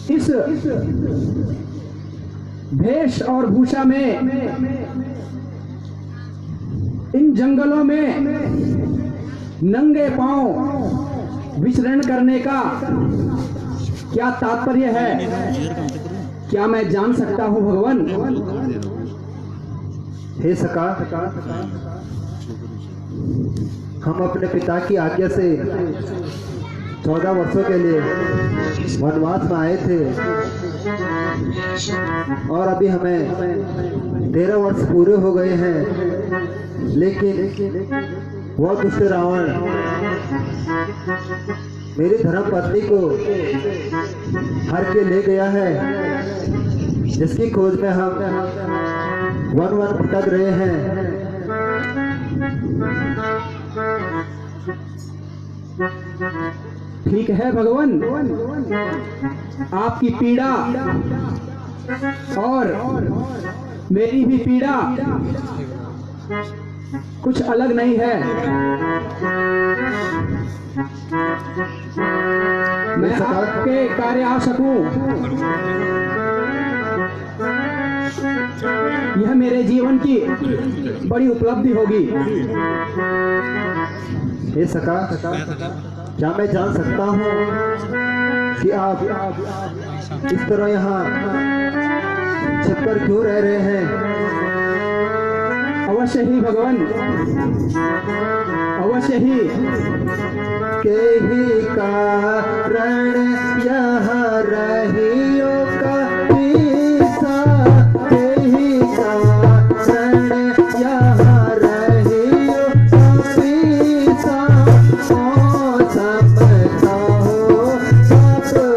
इस भेष और भूषा में, इन जंगलों में नंगे पांव विचरण करने का क्या तात्पर्य है? क्या मैं जान सकता हूं भगवान? हे सका, हम अपने पिता की आज्ञा से 14 वर्षों के लिए वनवास में आए थे और अभी हमें 13 वर्ष पूरे हो गए हैं, लेकिन वह दुष्ट रावण मेरी धर्म पत्नी को हर के ले गया है, जिसकी खोज में हम वन भटक रहे हैं। ठीक है भगवान, आपकी पीड़ा और मेरी भी पीड़ा कुछ अलग नहीं है। मैं आपके कार्य आ सकूं, यह मेरे जीवन की बड़ी उपलब्धि होगी। हे सका, क्या मैं जान सकता हूँ कि आप इस तरह यहाँ छिपकर क्यों रह रहे हैं? अवश्य ही भगवान, अवश्य ही। के ही कारण यहाँ रहियो का पीसा, के ही कारण यहाँ रहियो का पीसा। ओ समझता हो सब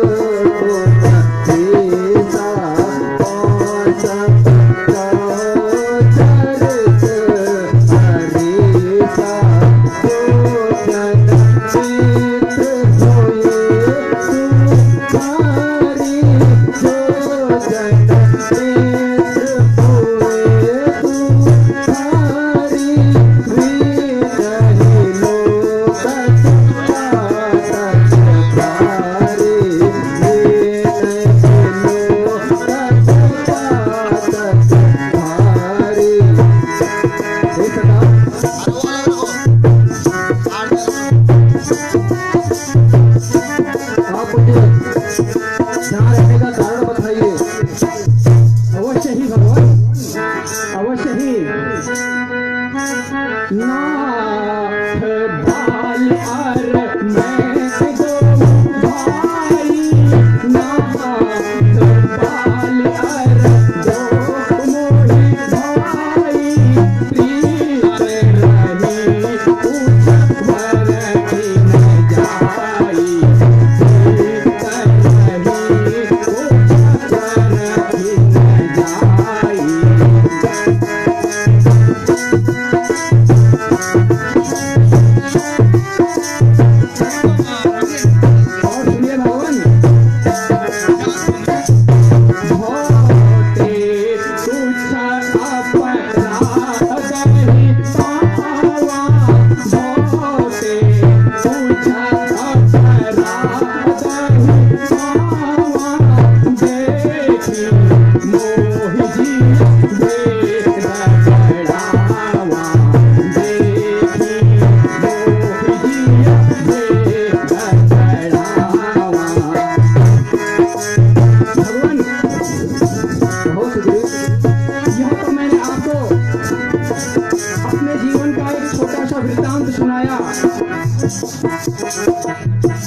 तुम पीसा, ओ समझता हो चरित हरीसा।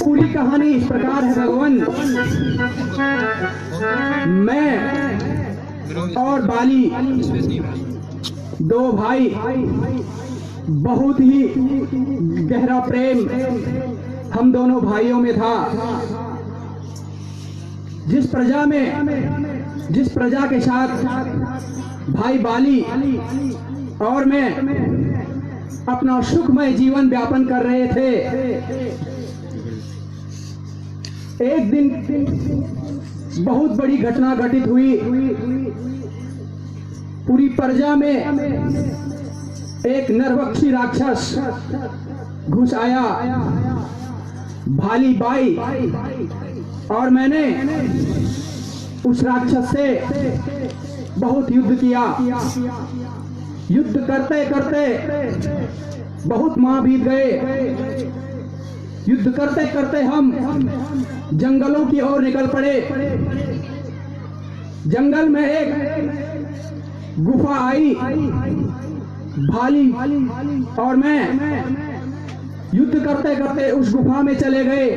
पूरी कहानी इस प्रकार है भगवान। मैं और बाली दो भाई, बहुत ही गहरा प्रेम हम दोनों भाइयों में था। जिस प्रजा के साथ भाई बाली और मैं अपना सुखमय जीवन व्यापन कर रहे थे, एक दिन बहुत बड़ी घटना घटित हुई। पूरी प्रजा में एक नरभक्षी राक्षस घुस आया भाली बाई और मैंने उस राक्षस से बहुत युद्ध किया। युद्ध करते करते बहुत माह बीत गए। युद्ध करते करते हम जंगलों की ओर निकल पड़े। जंगल में एक गुफा आई। भाली और मैं युद्ध करते करते उस गुफा में चले गए।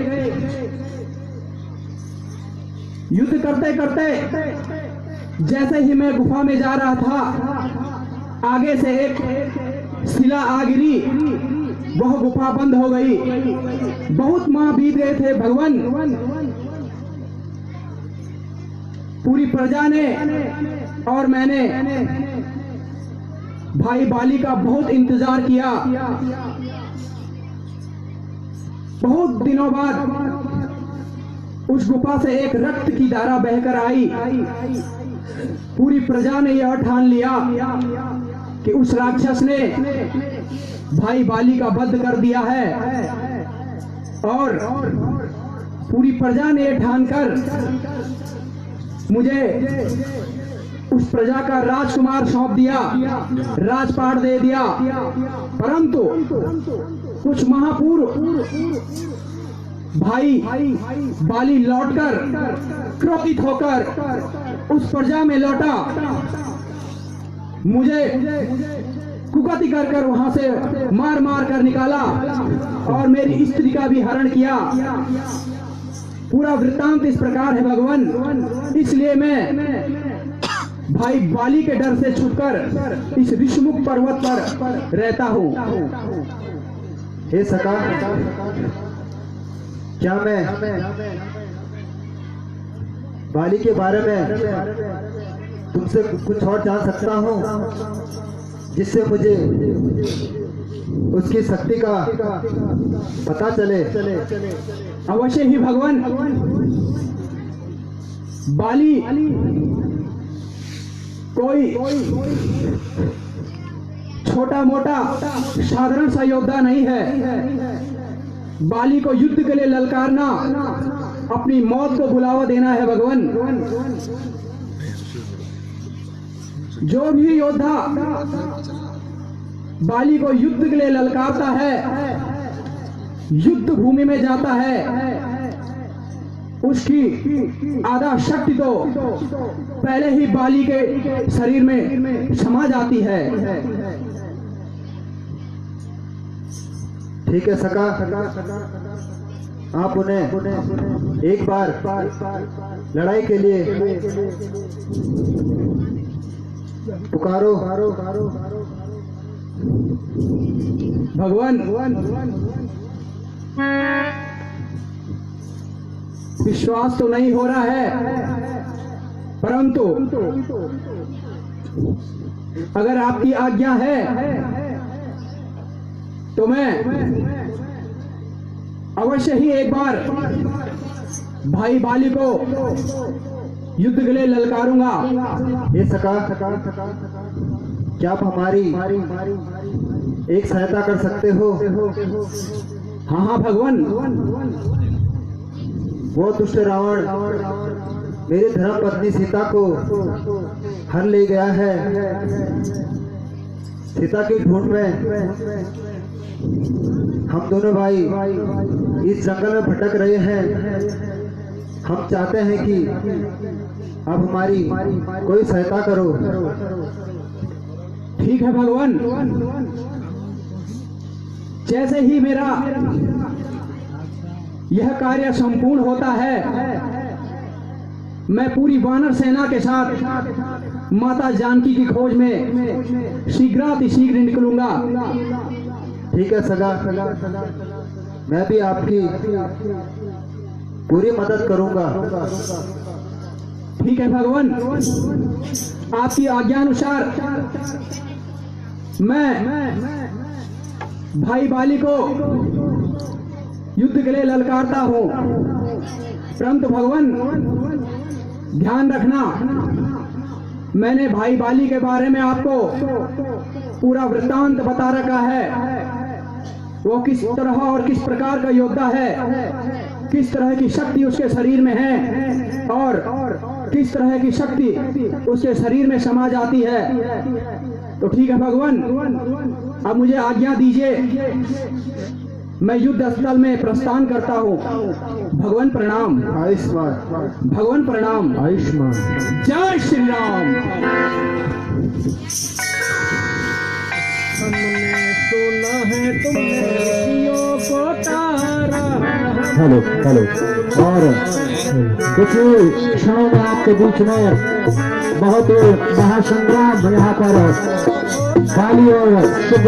युद्ध करते करते जैसे ही मैं गुफा में जा रहा था, आगे से एक शिला आ गिरी। वह गुफा बंद हो गई। बहुत माह बीत गए थे भगवान। पूरी प्रजा ने और मैंने भाई बाली का बहुत इंतजार किया। बहुत दिनों बाद उस गुफा से एक रक्त की धारा बहकर आई। पूरी प्रजा ने यह ठान लिया कि उस राक्षस ने भाई बाली का वध कर दिया है। और पूरी प्रजा ने यह ठानकर मुझे उस प्रजा का राजकुमार सौंप दिया, राजपाट दे दिया। परंतु कुछ माह पूर्व भाई बाली लौटकर क्रोधित होकर उस प्रजा में लौटा। मुझे कुकति कर कर वहां से मार मार कर निकाला और मेरी स्त्री का भी हरण किया। पूरा वृत्तांत इस प्रकार है भगवान। इसलिए मैं भाई बाली के डर से छुपकर इस ऋषमुख पर्वत पर रहता हूँ। हे सका, क्या मैं बाली के बारे में तुमसे कुछ और जान सकता हूँ, जिससे मुझे उसकी शक्ति का पता चले? अवश्य ही भगवान। बाली कोई छोटा मोटा साधारण सा योद्धा नहीं है। बाली को युद्ध के लिए ललकारना अपनी मौत को बुलावा देना है भगवान। जो भी योद्धा बाली को युद्ध के लिए ललकारता है, युद्ध भूमि में जाता है, उसकी आधा शक्ति तो पहले ही बाली के शरीर में समा जाती है। ठीक है सका, आप उन्हें एक बार लड़ाई के लिए पुकारो। भगवान विश्वास तो नहीं हो रहा है, परंतु अगर आपकी आज्ञा है तो मैं अवश्य ही एक बार भाई बाली को युद्ध के लिए ललकारूंगा। ये सका, क्या आप हमारी एक सहायता कर सकते हो? हाँ हाँ भगवान। वो दुष्ट रावण मेरी धर्म पत्नी सीता को हर ले गया है। सीता की ढूंढ में हम दोनों भाई इस जंगल में भटक रहे हैं। हम चाहते हैं कि अब हमारी कोई सहायता करो। ठीक है भगवान। जैसे ही मेरा यह कार्य संपूर्ण होता है, मैं पूरी वानर सेना के साथ माता जानकी की खोज में शीघ्रातिशीघ्र निकलूंगा। ठीक है सगा, मैं भी आपकी पूरी मदद करूंगा। ठीक है भगवान। आपकी आज्ञानुसार मैं भाई बाली को युद्ध के लिए ललकारता हूं। परंतु भगवान ध्यान रखना, मैंने भाई बाली के बारे में आपको पूरा वृत्तांत बता रखा है। वो किस तरह और किस प्रकार का योद्धा है, किस तरह की शक्ति उसके शरीर में है और किस तरह की शक्ति उसके शरीर में समा जाती है। तो ठीक है भगवान, अब मुझे आज्ञा दीजिए, मैं युद्ध स्थल में प्रस्थान करता हूँ। भगवान प्रणाम। आयुष्मान। भगवान प्रणाम। आयुष्मान। जय श्री राम। हमने सुना है तुमने रस्सियों को तारा। Hello hello. और कुछ क्षणों में आपके बीच में बहुत महासंग्राम यहाँ पर काली और